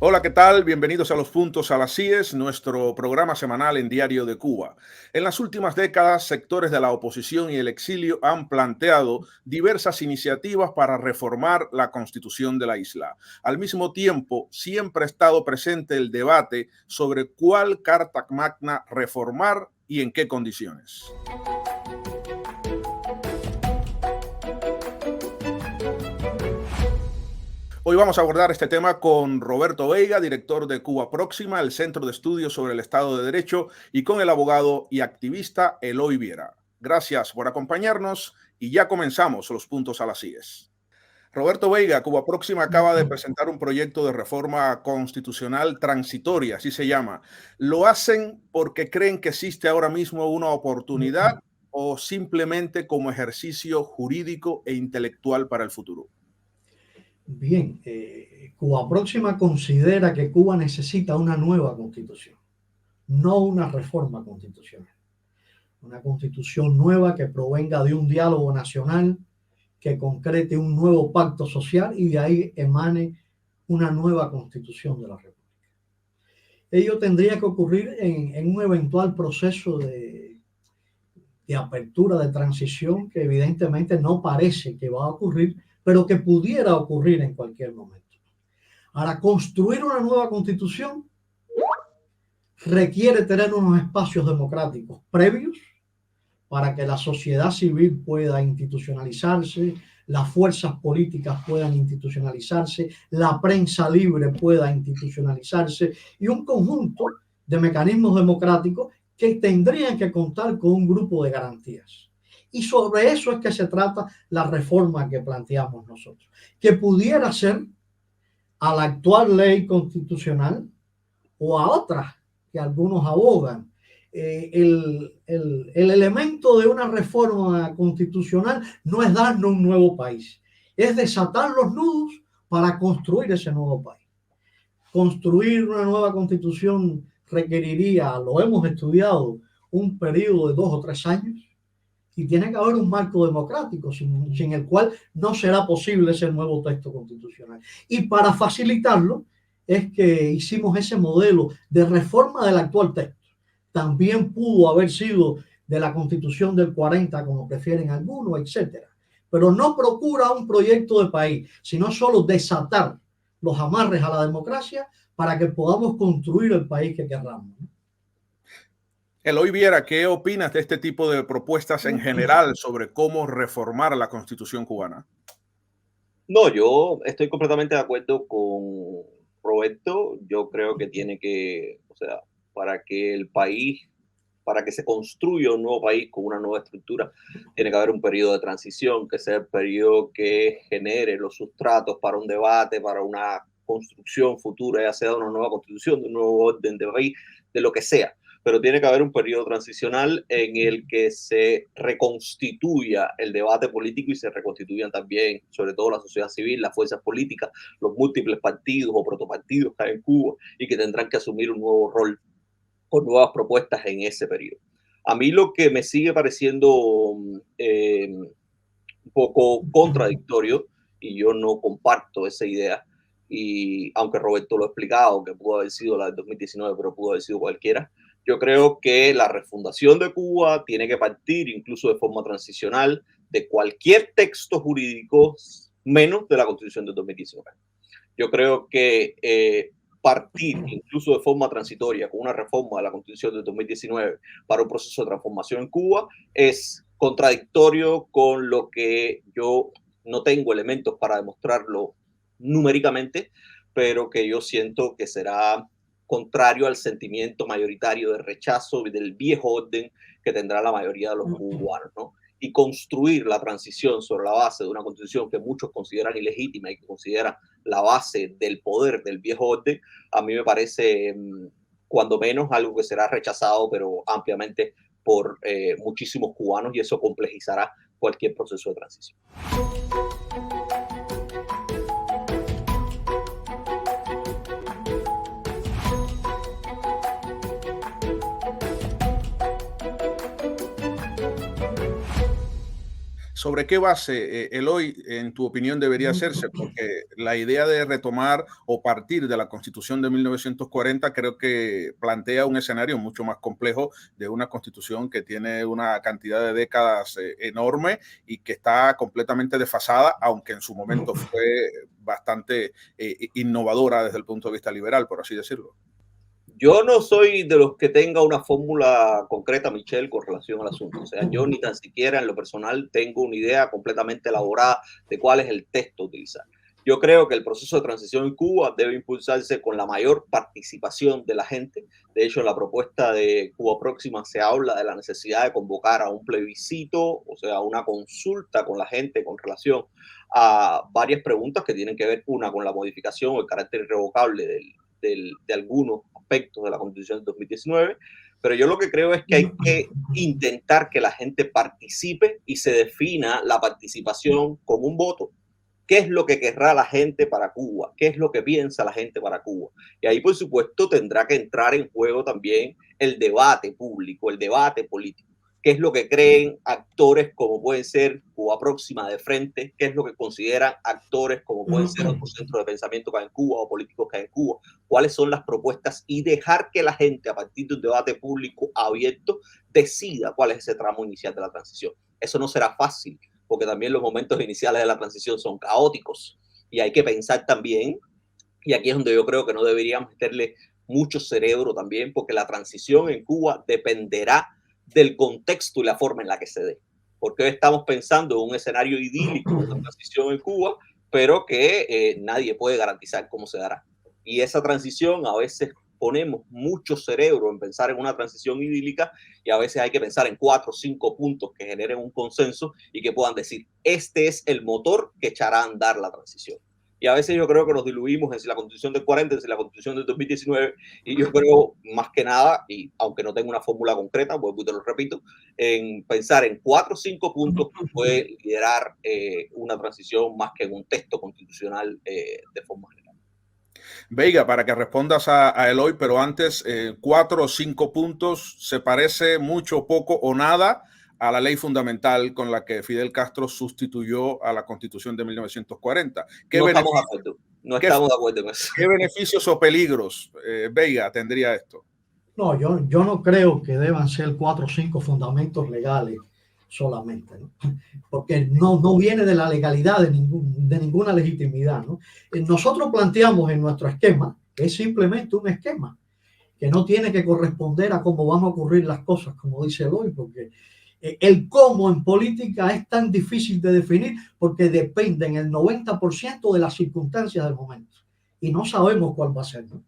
Hola, ¿qué tal? Bienvenidos a Los Puntos a las IES, nuestro programa semanal en Diario de Cuba. En las últimas décadas, sectores de la oposición y el exilio han planteado diversas iniciativas para reformar la constitución de la isla. Al mismo tiempo, siempre ha estado presente el debate sobre cuál Carta Magna reformar y en qué condiciones. Hoy vamos a abordar este tema con Roberto Veiga, director de Cuba Próxima, el Centro de Estudios sobre el Estado de Derecho, y con el abogado y activista Eloy Viera. Gracias por acompañarnos y ya comenzamos los puntos a las IES. Roberto Veiga, Cuba Próxima acaba de presentar un proyecto de reforma constitucional transitoria, así se llama. ¿Lo hacen porque creen que existe ahora mismo una oportunidad o simplemente como ejercicio jurídico e intelectual para el futuro? Bien, Cuba Próxima considera que Cuba necesita una nueva constitución, no una reforma constitucional. Una constitución nueva que provenga de un diálogo nacional, que concrete un nuevo pacto social y de ahí emane una nueva constitución de la República. Ello tendría que ocurrir en un eventual proceso de apertura, de transición, que evidentemente no parece que va a ocurrir, pero que pudiera ocurrir en cualquier momento. Ahora, construir una nueva constitución requiere tener unos espacios democráticos previos para que la sociedad civil pueda institucionalizarse, las fuerzas políticas puedan institucionalizarse, la prensa libre pueda institucionalizarse y un conjunto de mecanismos democráticos que tendrían que contar con un grupo de garantías. Y sobre eso es que se trata la reforma que planteamos nosotros, que pudiera ser a la actual ley constitucional o a otras que algunos abogan. El elemento de una reforma constitucional no es darnos un nuevo país, es desatar los nudos para construir ese nuevo país. Construir una nueva constitución requeriría, lo hemos estudiado, un periodo de 2 o 3 años y tiene que haber un marco democrático sin el cual no será posible ese nuevo texto constitucional. Y para facilitarlo es que hicimos ese modelo de reforma del actual texto. También pudo haber sido de la Constitución del 40, como prefieren algunos, etcétera. Pero no procura un proyecto de país, sino solo desatar los amarres a la democracia para que podamos construir el país que querramos. Eloy Viera, ¿qué opinas de este tipo de propuestas en general sobre cómo reformar la Constitución cubana? No, yo estoy completamente de acuerdo con Roberto. Yo creo que tiene que, o sea, para que el país, para que se construya un nuevo país con una nueva estructura, tiene que haber un periodo de transición, que sea el periodo que genere los sustratos para un debate, para una construcción futura, ya sea de una nueva constitución, de un nuevo orden de país, de lo que sea, pero tiene que haber un periodo transicional en el que se reconstituya el debate político y se reconstituyan también, sobre todo la sociedad civil, las fuerzas políticas, los múltiples partidos o protopartidos que hay en Cuba y que tendrán que asumir un nuevo rol con nuevas propuestas en ese periodo. A mí lo que me sigue pareciendo un poco contradictorio, y yo no comparto esa idea, y aunque Roberto lo ha explicado, que pudo haber sido la del 2019, pero pudo haber sido cualquiera, yo creo que la refundación de Cuba tiene que partir incluso de forma transicional de cualquier texto jurídico menos de la Constitución del 2019. Yo creo que partir incluso de forma transitoria con una reforma de la Constitución del 2019 para un proceso de transformación en Cuba es contradictorio con lo que yo no tengo elementos para demostrarlo numéricamente, pero que yo siento que será contrario al sentimiento mayoritario de rechazo del viejo orden que tendrá la mayoría de los cubanos, ¿no? Y construir la transición sobre la base de una constitución que muchos consideran ilegítima y que consideran la base del poder del viejo orden, a mí me parece cuando menos algo que será rechazado, pero ampliamente por muchísimos cubanos, y eso complejizará cualquier proceso de transición. ¿Sobre qué base, Eloy, en tu opinión, debería hacerse? Porque la idea de retomar o partir de la Constitución de 1940 creo que plantea un escenario mucho más complejo de una Constitución que tiene una cantidad de décadas enorme y que está completamente desfasada, aunque en su momento fue bastante innovadora desde el punto de vista liberal, por así decirlo. Yo no soy de los que tenga una fórmula concreta, Michelle, con relación al asunto. O sea, yo ni tan siquiera en lo personal tengo una idea completamente elaborada de cuál es el texto a utilizar. Yo creo que el proceso de transición en Cuba debe impulsarse con la mayor participación de la gente. De hecho, en la propuesta de Cuba Próxima se habla de la necesidad de convocar a un plebiscito, o sea, una consulta con la gente con relación a varias preguntas que tienen que ver, una, con la modificación o el carácter irrevocable de algunos aspectos de la Constitución del 2019, pero yo lo que creo es que hay que intentar que la gente participe y se defina la participación como un voto. ¿Qué es lo que querrá la gente para Cuba? ¿Qué es lo que piensa la gente para Cuba? Y ahí, por supuesto, tendrá que entrar en juego también el debate público, el debate político. ¿Qué es lo que creen actores como pueden ser Cuba Próxima de Frente? ¿Qué es lo que consideran actores como pueden ser otros centros de pensamiento que hay en Cuba o políticos que hay en Cuba? ¿Cuáles son las propuestas? Y dejar que la gente, a partir de un debate público abierto, decida cuál es ese tramo inicial de la transición. Eso no será fácil, porque también los momentos iniciales de la transición son caóticos y hay que pensar también, y aquí es donde yo creo que no deberíamos meterle mucho cerebro también, porque la transición en Cuba dependerá del contexto y la forma en la que se dé. Porque hoy estamos pensando en un escenario idílico de la transición en Cuba, pero que nadie puede garantizar cómo se dará. Y esa transición a veces ponemos mucho cerebro en pensar en una transición idílica y a veces hay que pensar en 4 o 5 puntos que generen un consenso y que puedan decir, este es el motor que echará a andar la transición. Y a veces yo creo que nos diluimos en si la Constitución del 40, en si la Constitución del 2019, y yo creo más que nada, y aunque no tengo una fórmula concreta, pues te lo repito, en pensar en 4 o 5 puntos que puede liderar una transición más que en un texto constitucional de forma general. Veiga, para que respondas a Eloy, pero antes, 4 o 5 puntos, ¿se parece mucho, poco o nada a la ley fundamental con la que Fidel Castro sustituyó a la Constitución de 1940? No estamos de acuerdo. No estamos de acuerdo en eso. ¿Qué beneficios o peligros, Veiga, tendría esto? No, yo no creo que deban ser 4 o 5 fundamentos legales solamente, ¿no? Porque no viene de la legalidad de ninguna legitimidad, ¿no? Nosotros planteamos en nuestro esquema, que es simplemente un esquema, que no tiene que corresponder a cómo van a ocurrir las cosas, como dice Eloy, porque el cómo en política es tan difícil de definir porque depende en el 90% de las circunstancias del momento y no sabemos cuál va a ser, ¿no?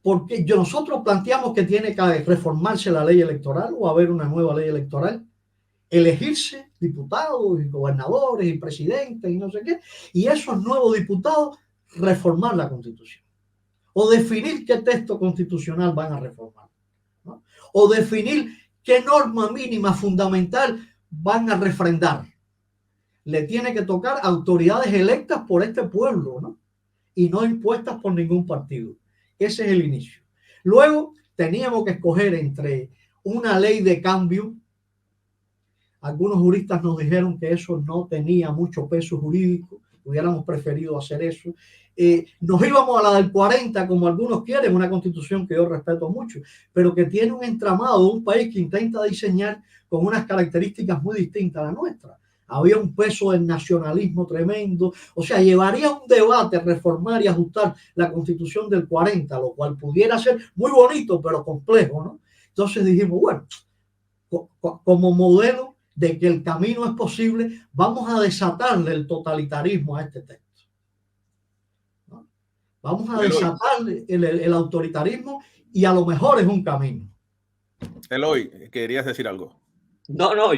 Porque nosotros planteamos que tiene que reformarse la ley electoral o haber una nueva ley electoral, elegirse diputados y gobernadores y presidentes y no sé qué, y esos nuevos diputados reformar la Constitución o definir qué texto constitucional van a reformar, ¿no? O definir qué norma mínima fundamental van a refrendar. Le tiene que tocar a autoridades electas por este pueblo, ¿no? Y no impuestas por ningún partido. Ese es el inicio. Luego teníamos que escoger entre una ley de cambio. Algunos juristas nos dijeron que eso no tenía mucho peso jurídico, hubiéramos preferido hacer eso. Nos íbamos a la del 40, como algunos quieren, una constitución que yo respeto mucho, pero que tiene un entramado, un país que intenta diseñar con unas características muy distintas a la nuestra. Había un peso del nacionalismo tremendo, o sea, llevaría un debate reformar y ajustar la Constitución del 40, lo cual pudiera ser muy bonito, pero complejo, ¿no? Entonces dijimos, bueno, como modelo de que el camino es posible, vamos a desatarle el totalitarismo a este texto, ¿no? Vamos a desatarle el autoritarismo y a lo mejor es un camino. Eloy, ¿querías decir algo? No,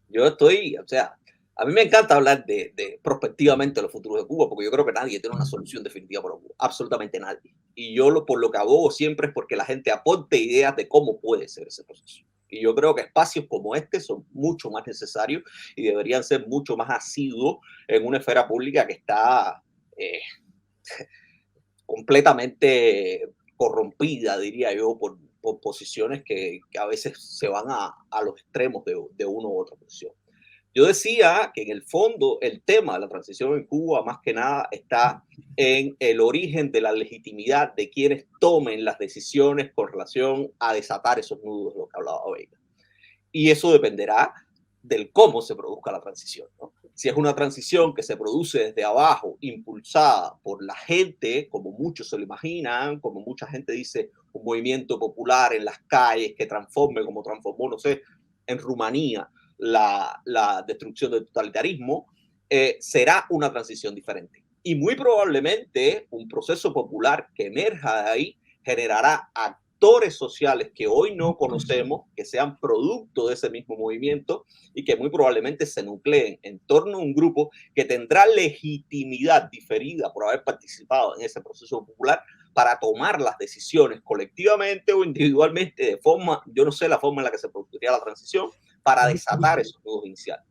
yo estoy, o sea, a mí me encanta hablar de prospectivamente los futuros de Cuba, porque yo creo que nadie tiene una solución definitiva para Cuba, absolutamente nadie. Y yo por lo que abogo siempre es porque la gente aporte ideas de cómo puede ser ese proceso. Y yo creo que espacios como este son mucho más necesarios y deberían ser mucho más asiduos en una esfera pública que está completamente corrompida, diría yo, por por posiciones que a veces se van a los extremos de una u otra posición. Yo decía que en el fondo el tema de la transición en Cuba más que nada está en el origen de la legitimidad de quienes tomen las decisiones con relación a desatar esos nudos de los que hablaba Vega. Y eso dependerá del cómo se produzca la transición, ¿no? Si es una transición que se produce desde abajo, impulsada por la gente, como muchos se lo imaginan, como mucha gente dice, un movimiento popular en las calles que transforme, como transformó, no sé, en Rumanía, la destrucción del totalitarismo, será una transición diferente. Y muy probablemente un proceso popular que emerja de ahí generará actores sociales que hoy no conocemos, que sean producto de ese mismo movimiento y que muy probablemente se nucleen en torno a un grupo que tendrá legitimidad diferida por haber participado en ese proceso popular para tomar las decisiones colectivamente o individualmente de forma, yo no sé la forma en la que se produciría la transición, para desatar esos nudos iniciales.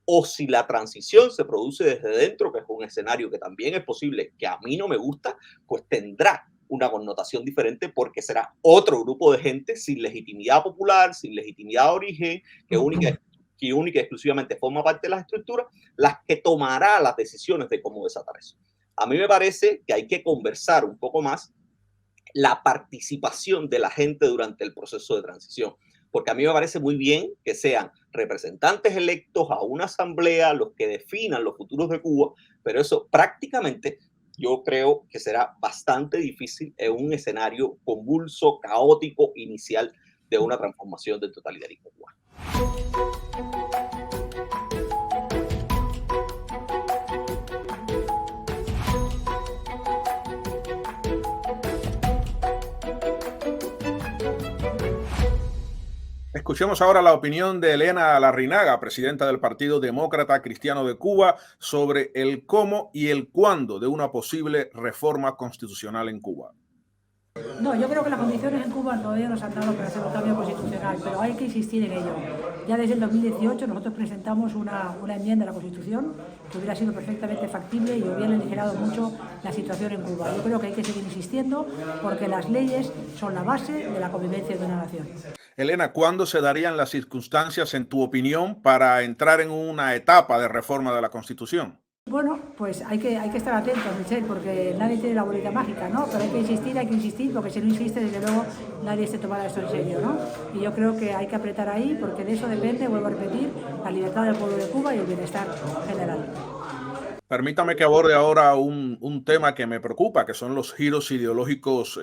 O si la transición se produce desde dentro, que es un escenario que también es posible, que a mí no me gusta, pues tendrá una connotación diferente porque será otro grupo de gente sin legitimidad popular, sin legitimidad de origen, que única y exclusivamente forma parte de las estructuras, las que tomará las decisiones de cómo desatar eso. A mí me parece que hay que conversar un poco más la participación de la gente durante el proceso de transición, porque a mí me parece muy bien que sean representantes electos a una asamblea los que definan los futuros de Cuba, pero eso prácticamente yo creo que será bastante difícil en un escenario convulso, caótico, inicial de una transformación del totalitarismo cubano. Escuchemos ahora la opinión de Elena Larrinaga, presidenta del Partido Demócrata Cristiano de Cuba, sobre el cómo y el cuándo de una posible reforma constitucional en Cuba. No, yo creo que las condiciones en Cuba todavía no se han dado para hacer un cambio constitucional, pero hay que insistir en ello. Ya desde el 2018 nosotros presentamos una enmienda a la Constitución que hubiera sido perfectamente factible y hubiera aligerado mucho la situación en Cuba. Yo creo que hay que seguir insistiendo porque las leyes son la base de la convivencia de una nación. Elena, ¿cuándo se darían las circunstancias, en tu opinión, para entrar en una etapa de reforma de la Constitución? Bueno, pues hay que estar atentos, Michel, porque nadie tiene la bolita mágica, ¿no? Pero hay que insistir, porque si no insiste, desde luego, nadie se tomará esto en serio, ¿no? Y yo creo que hay que apretar ahí, porque de eso depende, vuelvo a repetir, la libertad del pueblo de Cuba y el bienestar general. Permítame que aborde ahora un tema que me preocupa, que son los giros ideológicos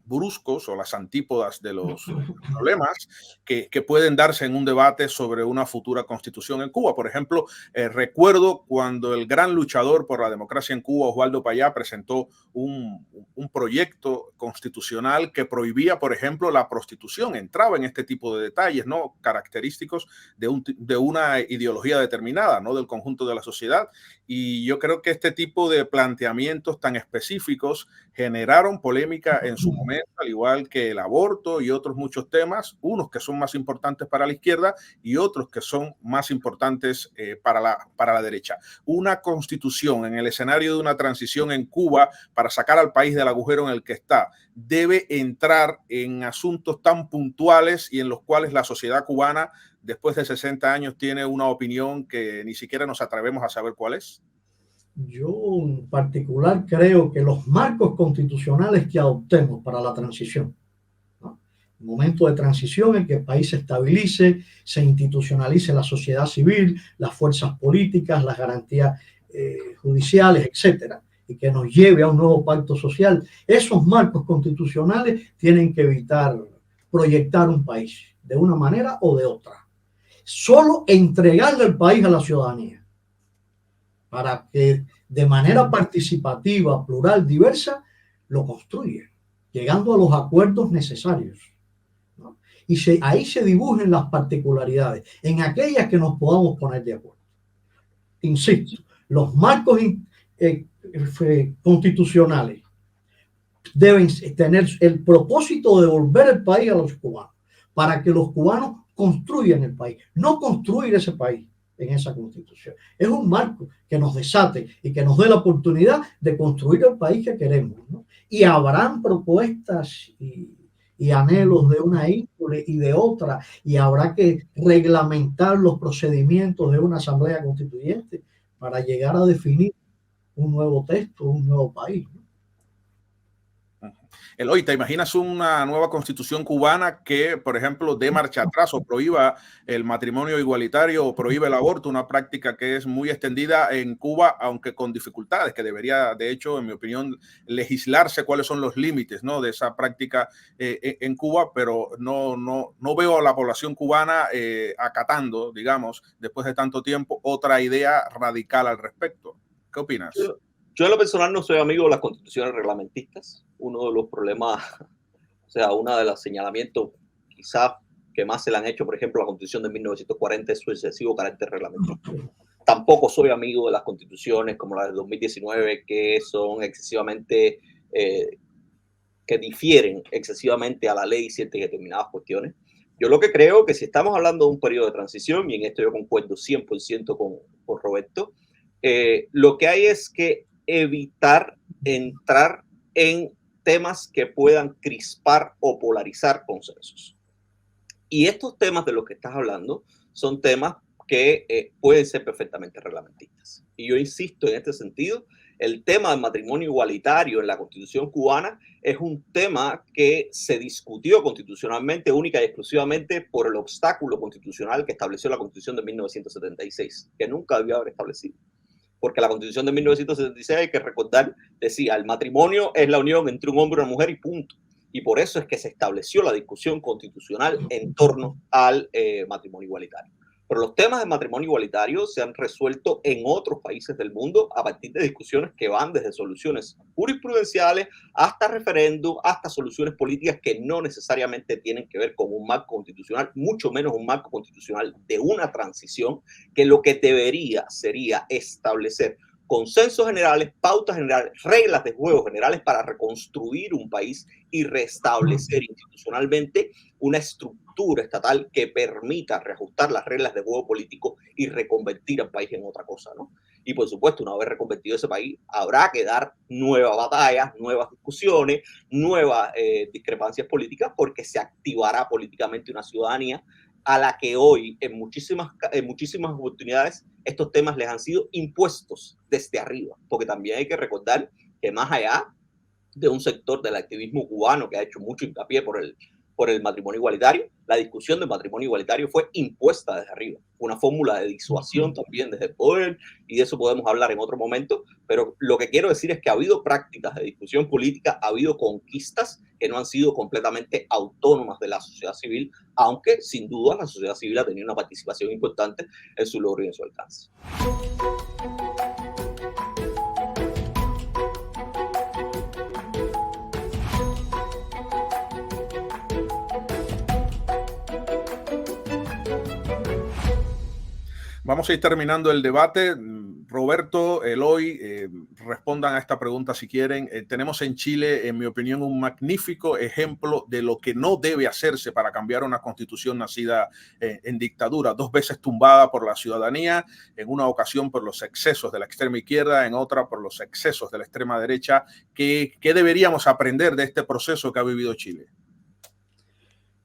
bruscos o las antípodas de los problemas que pueden darse en un debate sobre una futura constitución en Cuba. Por ejemplo, recuerdo cuando el gran luchador por la democracia en Cuba, Osvaldo Payá, presentó un proyecto constitucional que prohibía, por ejemplo, la prostitución. Entraba en este tipo de detalles, ¿no?, característicos de una ideología determinada, no del conjunto de la sociedad. Y yo creo que este tipo de planteamientos tan específicos generaron polémica en su momento, al igual que el aborto y otros muchos temas, unos que son más importantes para la izquierda y otros que son más importantes para la derecha. Una constitución en el escenario de una transición en Cuba para sacar al país del agujero en el que está debe entrar en asuntos tan puntuales y en los cuales la sociedad cubana, después de 60 años, tiene una opinión que ni siquiera nos atrevemos a saber cuál es. Yo en particular creo que los marcos constitucionales que adoptemos para la transición, ¿no?, un momento de transición en que el país se estabilice, se institucionalice la sociedad civil, las fuerzas políticas, las garantías judiciales, etcétera, y que nos lleve a un nuevo pacto social. Esos marcos constitucionales tienen que evitar proyectar un país de una manera o de otra. Solo entregarle el país a la ciudadanía para que de manera participativa, plural, diversa, lo construya, llegando a los acuerdos necesarios, ¿no? Y ahí se dibujen las particularidades, en aquellas que nos podamos poner de acuerdo. Insisto, los marcos constitucionales deben tener el propósito de devolver el país a los cubanos, para que los cubanos construyan el país, no construir ese país en esa constitución. Es un marco que nos desate y que nos dé la oportunidad de construir el país que queremos, ¿no? Y habrán propuestas y anhelos de una índole y de otra, y habrá que reglamentar los procedimientos de una asamblea constituyente para llegar a definir un nuevo texto, un nuevo país. Eloy, ¿te imaginas una nueva constitución cubana que, por ejemplo, dé marcha atrás o prohíba el matrimonio igualitario o prohíbe el aborto, una práctica que es muy extendida en Cuba, aunque con dificultades, que debería, de hecho, en mi opinión, legislarse cuáles son los límites, ¿no?, de esa práctica en Cuba, pero no veo a la población cubana acatando, digamos, después de tanto tiempo, otra idea radical al respecto? ¿Qué opinas? Yo en lo personal no soy amigo de las constituciones reglamentistas. Uno de los problemas, o sea, uno de los señalamientos quizás que más se le han hecho, por ejemplo, la Constitución de 1940 es su excesivo carácter reglamentista. Tampoco soy amigo de las constituciones como la de 2019, que son excesivamente, que difieren excesivamente a la ley ciertas y determinadas cuestiones. Yo lo que creo que si estamos hablando de un periodo de transición, y en esto yo concuerdo 100% con Roberto, lo que hay es que evitar entrar en temas que puedan crispar o polarizar consensos. Y estos temas de los que estás hablando son temas que pueden ser perfectamente reglamentistas. Y yo insisto en este sentido, el tema del matrimonio igualitario en la Constitución cubana es un tema que se discutió constitucionalmente única y exclusivamente por el obstáculo constitucional que estableció la Constitución de 1976, que nunca debió haber establecido. Porque la Constitución de 1976, hay que recordar, decía, el matrimonio es la unión entre un hombre y una mujer y punto. Y por eso es que se estableció la discusión constitucional en torno al matrimonio igualitario. Pero los temas de matrimonio igualitario se han resuelto en otros países del mundo a partir de discusiones que van desde soluciones jurisprudenciales hasta referéndum, hasta soluciones políticas que no necesariamente tienen que ver con un marco constitucional, mucho menos un marco constitucional de una transición, que lo que debería sería establecer consensos generales, pautas generales, reglas de juego generales para reconstruir un país y restablecer institucionalmente una estructura estatal que permita reajustar las reglas de juego político y reconvertir al país en otra cosa, ¿no? Y por supuesto, una vez reconvertido ese país, habrá que dar nuevas batallas, nuevas discusiones, nuevas discrepancias políticas, porque se activará políticamente una ciudadanía a la que hoy en muchísimas oportunidades estos temas les han sido impuestos desde arriba, porque también hay que recordar que más allá de un sector del activismo cubano que ha hecho mucho hincapié por el matrimonio igualitario, la discusión del matrimonio igualitario fue impuesta desde arriba, una fórmula de disuasión también desde el poder, y de eso podemos hablar en otro momento, pero lo que quiero decir es que ha habido prácticas de discusión política, ha habido conquistas que no han sido completamente autónomas de la sociedad civil, aunque sin duda la sociedad civil ha tenido una participación importante en su logro y en su alcance. Vamos a ir terminando el debate. Roberto, Eloy, respondan a esta pregunta si quieren. Tenemos en Chile, en mi opinión, un magnífico ejemplo de lo que no debe hacerse para cambiar una constitución nacida en dictadura, 2 veces tumbada por la ciudadanía, en una ocasión por los excesos de la extrema izquierda, en otra por los excesos de la extrema derecha. ¿Qué deberíamos aprender de este proceso que ha vivido Chile?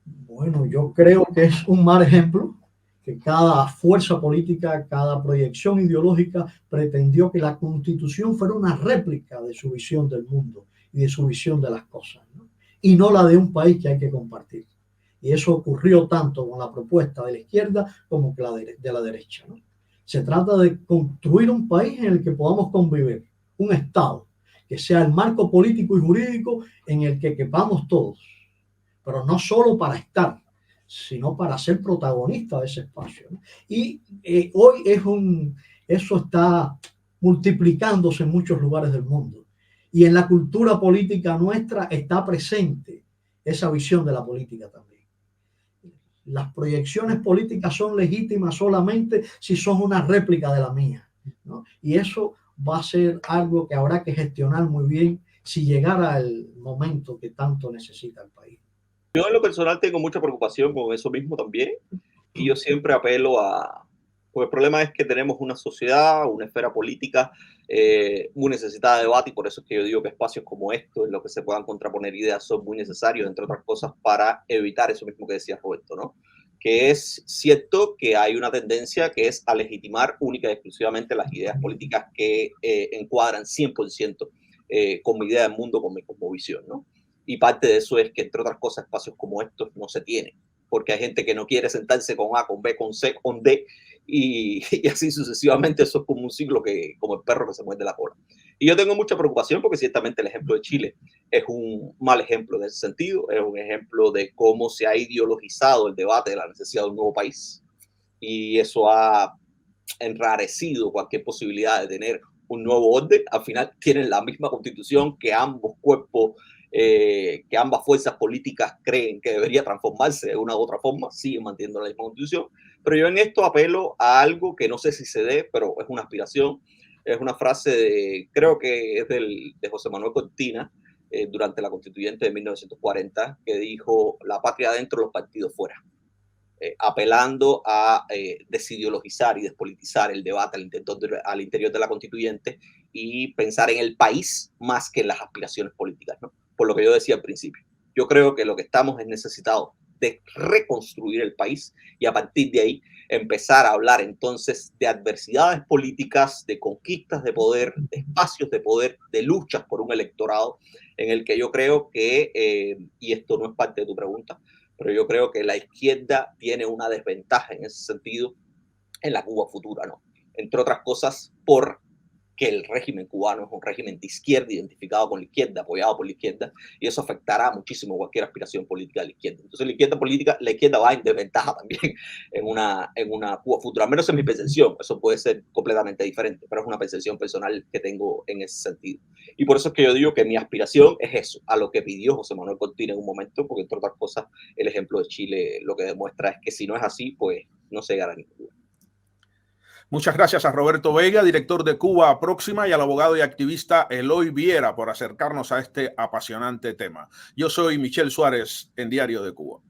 Bueno, yo creo que es un mal ejemplo, que cada fuerza política, cada proyección ideológica pretendió que la Constitución fuera una réplica de su visión del mundo y de su visión de las cosas, ¿no? Y no la de un país que hay que compartir. Y eso ocurrió tanto con la propuesta de la izquierda como de la derecha, ¿no? Se trata de construir un país en el que podamos convivir, un Estado que sea el marco político y jurídico en el que quepamos todos, pero no solo para estar, sino para ser protagonista de ese espacio, ¿no? Y hoy eso está multiplicándose en muchos lugares del mundo. Y en la cultura política nuestra está presente esa visión de la política también. Las proyecciones políticas son legítimas solamente si son una réplica de la mía, ¿no? Y eso va a ser algo que habrá que gestionar muy bien si llegara el momento que tanto necesita el país. Yo en lo personal tengo mucha preocupación con eso mismo también, y yo siempre apelo a Porque el problema es que tenemos una sociedad, una esfera política muy necesitada de debate, y por eso es que yo digo que espacios como estos, en los que se puedan contraponer ideas, son muy necesarios, entre otras cosas, para evitar eso mismo que decía Roberto, ¿no? Que es cierto que hay una tendencia que es a legitimar única y exclusivamente las ideas políticas que encuadran 100% con mi idea del mundo, con mi cosmovisión, ¿no? Y parte de eso es que, entre otras cosas, espacios como estos no se tienen, porque hay gente que no quiere sentarse con A, con B, con C, con D, y así sucesivamente. Eso es como un ciclo, como el perro que se muerde la cola. Y yo tengo mucha preocupación porque ciertamente el ejemplo de Chile es un mal ejemplo en ese sentido, es un ejemplo de cómo se ha ideologizado el debate de la necesidad de un nuevo país, y eso ha enrarecido cualquier posibilidad de tener un nuevo orden. Al final tienen la misma constitución que ambos cuerpos, que ambas fuerzas políticas creen que debería transformarse de una u otra forma, siguen manteniendo la misma constitución. Pero yo en esto apelo a algo que no sé si se dé, pero es una aspiración, es una frase creo que es de José Manuel Cortina, durante la constituyente de 1940, que dijo: la patria adentro, los partidos fuera. Apelando a desideologizar y despolitizar el debate al interior de la constituyente, y pensar en el país más que en las aspiraciones políticas, ¿no? Por lo que yo decía al principio, yo creo que lo que estamos es necesitados de reconstruir el país, y a partir de ahí empezar a hablar entonces de adversidades políticas, de conquistas de poder, de espacios de poder, de luchas por un electorado en el que yo creo que, y esto no es parte de tu pregunta, pero yo creo que la izquierda tiene una desventaja en ese sentido en la Cuba futura, ¿no? Entre otras cosas, porque el régimen cubano es un régimen de izquierda, identificado con la izquierda, apoyado por la izquierda, y eso afectará muchísimo cualquier aspiración política de la izquierda. Entonces la izquierda va en desventaja también en una Cuba futura. Al menos es mi percepción. Eso puede ser completamente diferente, pero es una percepción personal que tengo en ese sentido. Y por eso es que yo digo que mi aspiración es eso, a lo que pidió José Manuel Cortina en un momento, porque entre otras cosas el ejemplo de Chile lo que demuestra es que si no es así, pues no se llegará a ningún lugar. Muchas gracias a Roberto Veiga, director de Cuba Próxima, y al abogado y activista Eloy Viera por acercarnos a este apasionante tema. Yo soy Michel Suárez, en Diario de Cuba.